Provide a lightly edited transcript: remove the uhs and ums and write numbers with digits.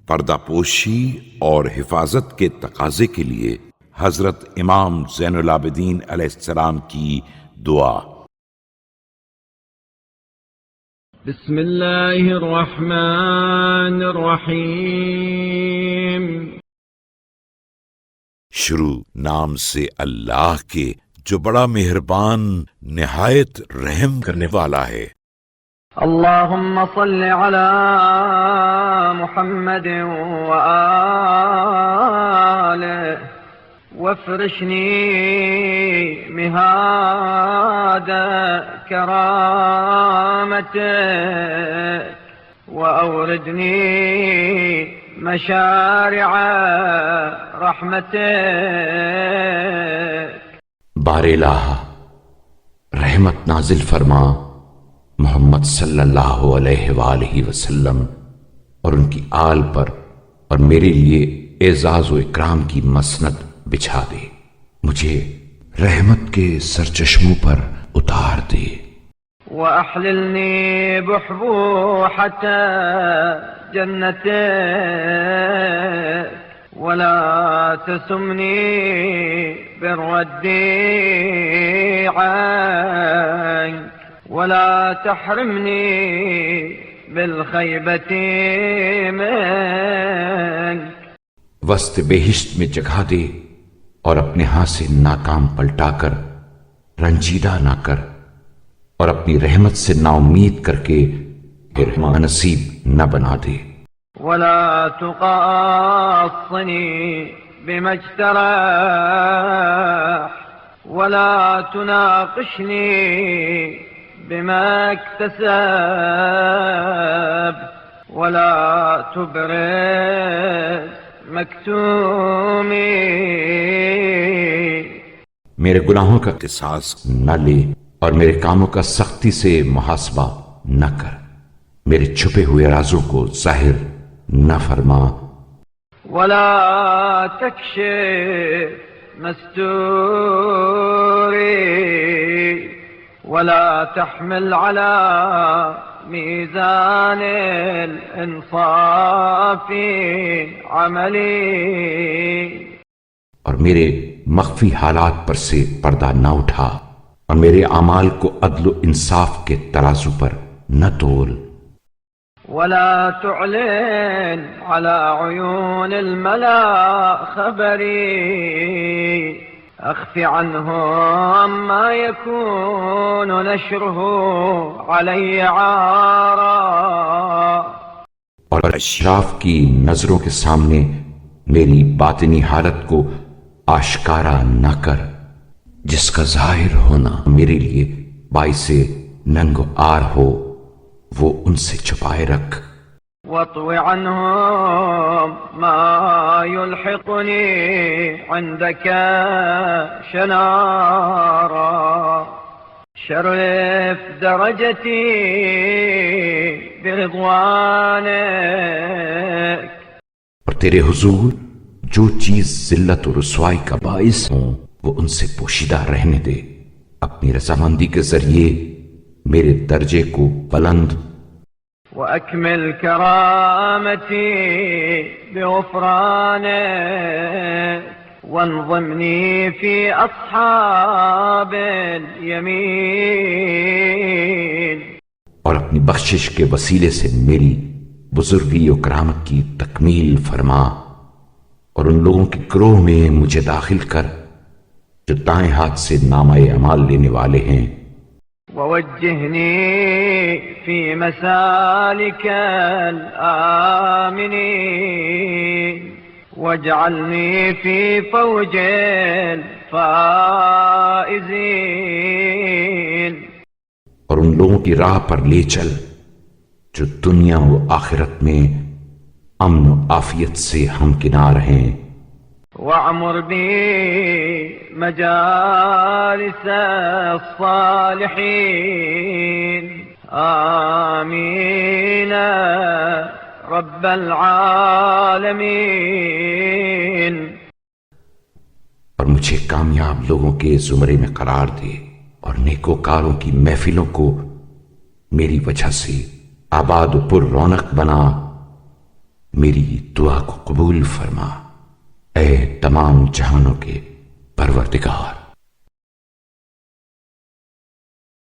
پردہ پوشی اور حفاظت کے تقاضے کے لیے حضرت امام زین العابدین علیہ السلام کی دعا۔ بسم اللہ الرحمن الرحیم۔ شروع نام سے اللہ کے جو بڑا مہربان نہایت رحم کرنے والا ہے۔ اللہم صل علی محمد وآلہ وافرشنی مہاد کرامتک وأوردني مشارع رحمتك۔ بار الہ رحمت نازل فرما محمد صلی اللہ علیہ وآلہ وسلم اور ان کی آل پر، اور میرے لیے اعزاز و اکرام کی مسند بچھا دے، مجھے رحمت کے سرچشموں پر اتار دے۔ وأحللني بحبوحة جنتك ولا تسمني بالرد عنك ولا تحرمني بالخيبة منك۔ وسط بہشت میں جگہ دے اور اپنے ہاں سے ناکام پلٹا کر رنجیدہ نہ کر، اور اپنی رحمت سے نا امید کر کے پھر نصیب نہ بنا دے۔ ولا تقاصني بما اجترح ولا تناقشني بما اكتسب ولا تبرز مكتومي۔ میرے گناہوں کا قصاص نہ لے اور میرے کاموں کا سختی سے محاسبہ نہ کر، میرے چھپے ہوئے رازوں کو ظاہر نہ فرما۔ ولا تكشف مستوري ولا تحمل على ميزان الانصاف عملي۔ اور میرے مخفی حالات پر سے پردہ نہ اٹھا، اور میرے اعمال کو عدل و انصاف کے ترازو پر نہ تول۔ ولا تعلن على عيون الملا خبري اخف عنهم ما يكون نشره علي عارا۔ اور اشراف کی نظروں کے سامنے میری باطنی حالت کو آشکارا نہ کر، جس کا ظاہر ہونا میرے لیے باعث ننگ و آر ہو وہ ان سے چھپائے رکھ۔ واطو عنهم ما يلحقني عندك شنارا شرف درجتي برضوانك۔ اور تیرے حضور جو چیز ذلت و رسوائی کا باعث ہوں وہ ان سے پوشیدہ رہنے دے، اپنی رضامندی کے ذریعے میرے درجے کو بلند۔ وأكمل كرامتي بغفرانك وانظمني في أصحاب اليمين۔ اور اپنی بخشش کے وسیلے سے میری بزرگی و کرامت کی تکمیل فرما، اور ان لوگوں کے گروہ میں مجھے داخل کر جو دائیں ہاتھ سے نامہ اعمال لینے والے ہیں۔ ووجهني في مسالك الآمنين واجعلني في فوج الفائزين۔ اور ان لوگوں کی راہ پر لے چل جو دنیا و آخرت میں امن و عافیت سے ہمکنار ہیں۔ وَاعْمُرْ بِي مَجَالِسَ الصَّالِحِينَ آمين رب العالمين۔ اور مجھے کامیاب لوگوں کے زمرے میں قرار دے، اور نیکوکاروں کی محفلوں کو میری وجہ سے آباد و پر رونق بنا، میری دعا کو قبول فرما، اے تمام جہانوں کے پروردگار۔